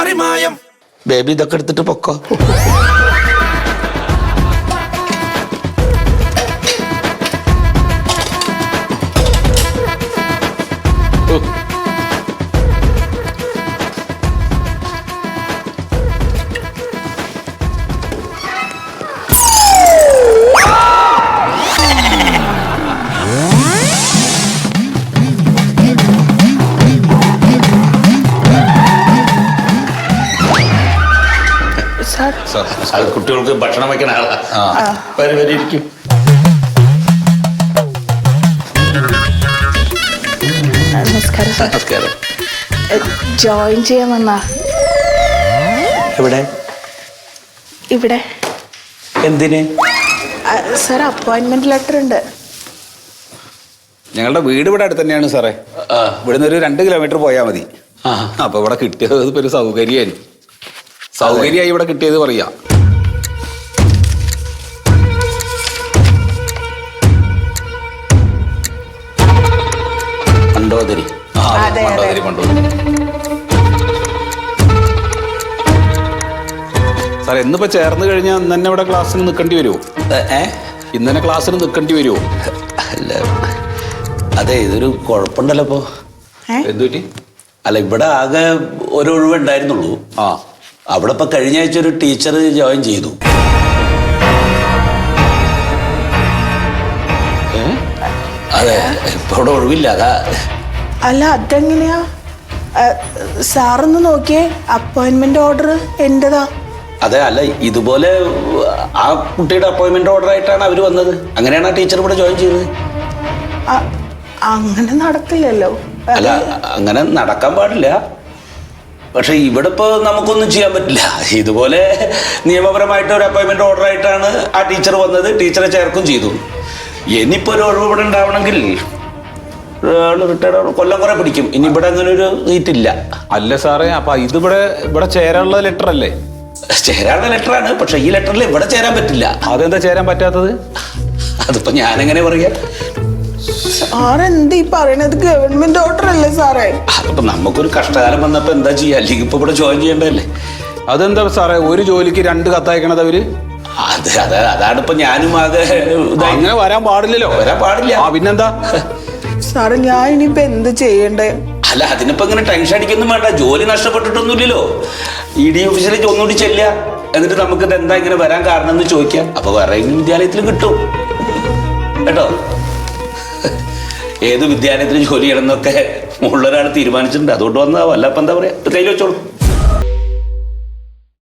മറിമായം. Baby ഇതൊക്കെ എടുത്തിട്ട് പൊക്കോ. അത് കുട്ടികൾക്ക് ഭക്ഷണം വയ്ക്കണ ആളാ. വരിയിരിക്കും. നമസ്കാരം. നമസ്കാരം. ജോയിൻ ചെയ്യാൻ വന്നാ. എവിടെ? ഇവിടെ. എന്തിന്? സാർ അപ്പോയിന്റ്മെന്റ് ലെറ്റർ ഉണ്ട്. ഞങ്ങളുടെ വീട് ഇവിടെ അടുത്ത് തന്നെയാണ് സാറേ. ഇവിടുന്ന് ഒരു 2 കിലോമീറ്റർ പോയാൽ മതി. അപ്പൊ ഇവിടെ കിട്ടിയത് ഇപ്പൊ ഒരു സൗകര്യമായി ഇവിടെ കിട്ടിയത് പറയാ. മണ്ടോദരി. സാർ എന്നിപ്പോ ചേർന്ന് കഴിഞ്ഞാൽ ഇന്ന് തന്നെ ഇവിടെ ക്ലാസ്സിന് നിൽക്കേണ്ടി വരുമോ? ഇന്ന് തന്നെ ക്ലാസ്സിന് നിൽക്കേണ്ടി വരുമോ? അല്ല, അതെ, ഇതൊരു കുഴപ്പമുണ്ടല്ലോ ഇപ്പോ. എന്തുപറ്റി? അല്ല, ഇവിടെ ആകെ ഒരു ഒഴിവുണ്ടായിരുന്നുള്ളൂ. അവിടെ ഇപ്പൊ കഴിഞ്ഞ ആഴ്ച ഒരു ടീച്ചർ ജോയിൻ ചെയ്തു. അതെ, ഇപ്പൊ അവിടെ ഒഴിവില്ല. അതാ. അല്ല, അതെങ്ങനെയാ? സാറൊന്ന് നോക്കിയേ, അപ്പോയിന്റ്മെന്റ് ഓർഡർ എന്റേതാ. അതെ, അല്ല, ഇതുപോലെ ആ കുട്ടിയുടെ അപ്പോയിന്റ്മെന്റ് ഓർഡർ ആയിട്ടാണ് അവര് വന്നത്. അങ്ങനെയാണ് ആ ടീച്ചർ ഇവിടെ ജോയിൻ ചെയ്തത്. അങ്ങനെ നടക്കില്ലല്ലോ. അല്ല, അങ്ങനെ നടക്കാൻ പാടില്ല. പക്ഷെ ഇവിടെ ഇപ്പൊ നമുക്കൊന്നും ചെയ്യാൻ പറ്റില്ല. ഇതുപോലെ നിയമപരമായിട്ട് ഒരു അപ്പോയിന്റ്മെന്റ് ഓർഡർ ആയിട്ടാണ് ആ ടീച്ചർ വന്നത്. ടീച്ചറെ ചേർക്കും ചെയ്തു. ഇനിയിപ്പോ ഒരു ഒഴിവ് ഇവിടെ ഉണ്ടാവണമെങ്കിൽ റിട്ടയർഡ് കൊല്ലം കുറെ പിടിക്കും. ഇനി ഇവിടെ അങ്ങനെ ഒരു സീറ്റില്ല. അല്ല സാറേ, അപ്പൊ ഇവിടെ ചേരാനുള്ള ലെറ്റർ അല്ലേ? ചേരാനുള്ള ലെറ്ററാണ്. പക്ഷെ ഈ ലെറ്ററിൽ ഇവിടെ ചേരാൻ പറ്റില്ല. അതെന്താ ചേരാൻ പറ്റാത്തത്? അതിപ്പോ ഞാനെങ്ങനെ പറയാ? സാറെന്താ ഈ പറയണത്? ഗവൺമെന്റ് ഓർഡർ അല്ലേ സാറേ? അതിപ്പോ നമുക്കൊരു കഷ്ടകാലം വന്നപ്പോ എന്താ ചെയ്യാ? അല്ലെങ്കിൽ ഇപ്പൊ ഇവിടെ ജോയിൻ ചെയ്യണ്ടല്ലേ. അതെന്താ സാറേ, ഒരു ജോലിക്ക് 2 കത്തയക്കണത് അവര്? അതാണ് ഇപ്പൊ ഞാനും ആകെ. അങ്ങനെ വരാൻ പാടില്ലല്ലോ. വരാൻ പാടില്ല. പിന്നെന്താ സാറ്? ഞാൻ ഇനിയിപ്പോ എന്ത് ചെയ്യണ്ടേ? അല്ല, അതിനിപ്പോ ഇങ്ങനെ ടെൻഷൻ അടിക്കൊന്നും വേണ്ട. ജോലി നഷ്ടപ്പെട്ടിട്ടൊന്നുമില്ലല്ലോ. ED ഓഫീസിലേക്ക് ഒന്നുകൂടി ചെല്ലുക. എന്നിട്ട് നമുക്ക് ഇത് എന്താ ഇങ്ങനെ വരാൻ കാരണം എന്ന് ചോദിക്കാം. അപ്പൊ വേറെ വിദ്യാലയത്തിൽ കിട്ടും കേട്ടോ. ഏത് വിദ്യാലയത്തിൽ ജോലി ചെയ്യണം എന്നൊക്കെ മുകളിലൊരാൾ തീരുമാനിച്ചിട്ടുണ്ട്. അതുകൊണ്ട് വന്നതാ. വല്ല, അപ്പൊ എന്താ പറയാ, കയ്യിൽ വെച്ചോളൂ.